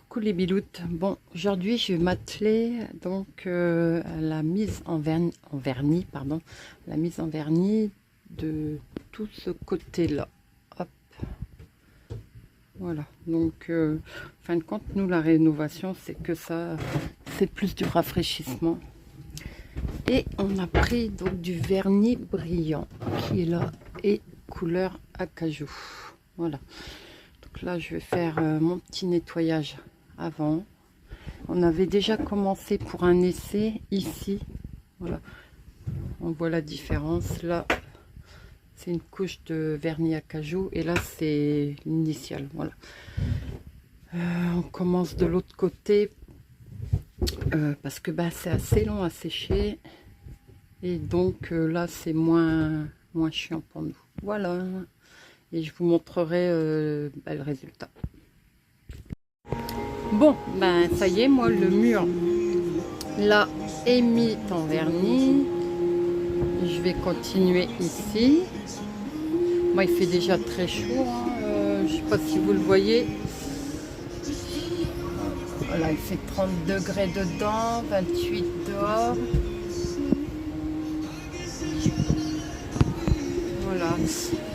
Coucou les biloutes. Bon, aujourd'hui je vais m'atteler donc à la mise en vernis, pardon, la mise en vernis de tout ce côté-là. Hop, voilà. Donc, fin de compte, nous la rénovation, c'est que ça, c'est plus du rafraîchissement. Et on a pris donc du vernis brillant qui est là et couleur acajou. Voilà. Donc là, je vais faire mon petit nettoyage avant. On avait déjà commencé pour un essai ici. Voilà. On voit la différence. Là, c'est une couche de vernis acajou et là, c'est l'initial. Voilà. On commence de l'autre côté parce que bah, c'est assez long à sécher. Et donc là, c'est moins chiant pour nous. Voilà. Et je vous montrerai bah, le résultat. Bon, ben ça y est, moi le mur là est mis en vernis. Je vais continuer ici. Moi, il fait déjà très chaud. Hein. Je sais pas si vous le voyez. Voilà, il fait 30 degrés dedans, 28 dehors. Voilà.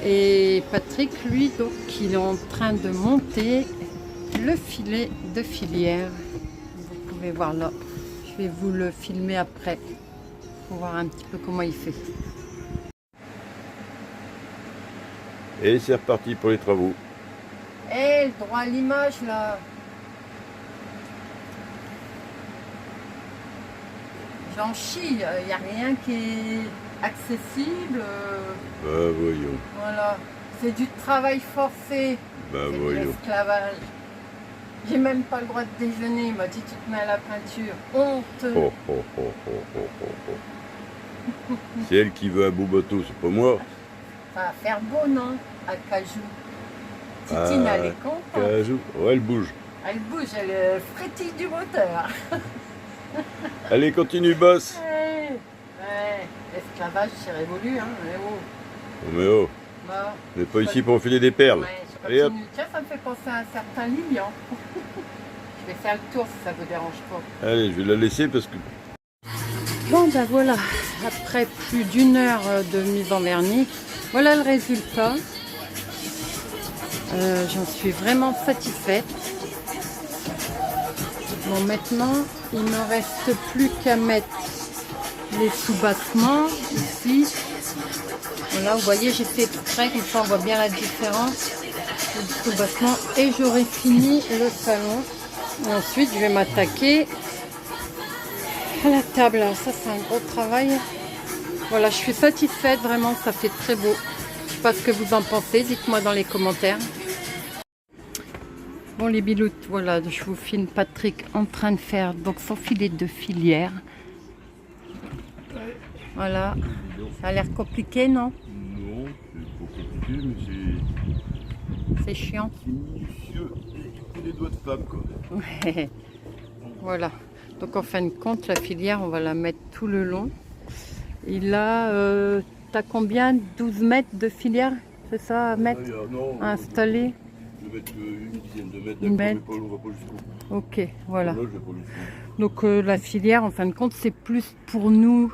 Et Patrick, lui, donc, il est en train de monter le filet de filière. Vous pouvez voir là. Je vais vous le filmer après pour voir un petit peu comment il fait. Et c'est reparti pour les travaux. Eh, le droit à l'image là. J'en chie, il n'y a rien qui est accessible. Bah voyons. Voilà, c'est du travail forcé. Bah C'est de voyons. l'esclavage. J'ai même pas le droit de déjeuner. Il m'a dit tu te mets à la peinture. Honte. Oh, oh, oh, oh, oh, oh, oh. C'est elle qui veut un beau bateau, c'est pas moi. Ça va faire beau, non? Acajou. Titine, elle est contente. Acajou. Ouais, elle bouge. Elle bouge, elle frétille du moteur. Allez, continue, boss. Ouais, l'esclavage, c'est révolu, hein. Mais oh. Oh, mais oh, Bah, on n'est pas ici pour enfiler des perles. ouais, je Allez hop. continue. Tiens, ça me fait penser à un certain Lilian. Je vais faire le tour si ça vous dérange pas. Allez, je vais la laisser parce que... Bon ben voilà, après plus d'une heure de mise en vernis, voilà le résultat. J'en suis vraiment satisfaite. Bon, maintenant, il ne me reste plus qu'à mettre les sous-bassements ici. Voilà, vous voyez, j'ai fait exprès, comme ça on voit bien la différence. Les sous-bassements et j'aurai fini le salon. Et ensuite, je vais m'attaquer à la table. Alors ça, c'est un gros travail. Voilà, je suis satisfaite, vraiment, ça fait très beau. Je sais pas ce que vous en pensez, dites-moi dans les commentaires. Bon les biloutes, voilà, je vous filme Patrick en train de faire donc son filet de filière. Voilà, ça a l'air compliqué, non? Non, c'est pas compliqué, mais C'est chiant. c'est minutieux. Des doigts de femme, quoi. Ouais. Voilà, donc en fin de compte, la filière, on va la mettre tout le long. Et là, t'as combien? 12 mètres de filière, c'est ça à mettre, Non, à installer? je vais mettre une dizaine de mètres, Une d'accord, mètre. mais on va pas jusqu'au bout. Ok, voilà. Là, je vais pas jusqu'au bout. Donc la filière, en fin de compte, c'est plus pour nous.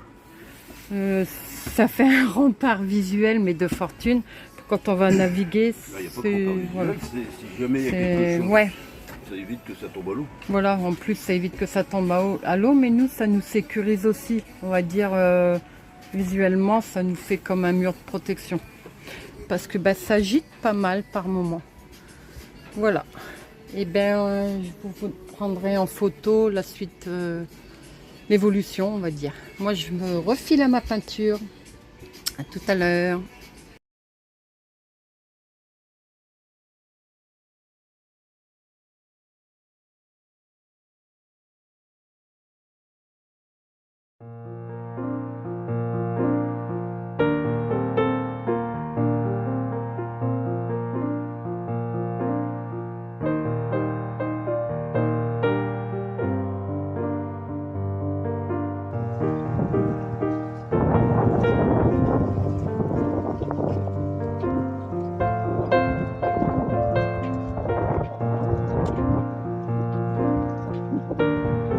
Ça fait un rempart visuel, mais de fortune. Quand on va naviguer, Il n'y a pas c'est... de Voilà. Si jamais il y a quelque chose, Ouais, ça évite que ça tombe à l'eau. voilà, en plus, ça évite que ça tombe à l'eau, mais nous, ça nous sécurise aussi. On va dire, visuellement, ça nous fait comme un mur de protection. Parce que bah, ça agite pas mal par moment. Voilà. Et bien, je vous prendrai en photo la suite, l'évolution, on va dire. Moi, je me refile à ma peinture. À tout à l'heure. Bye.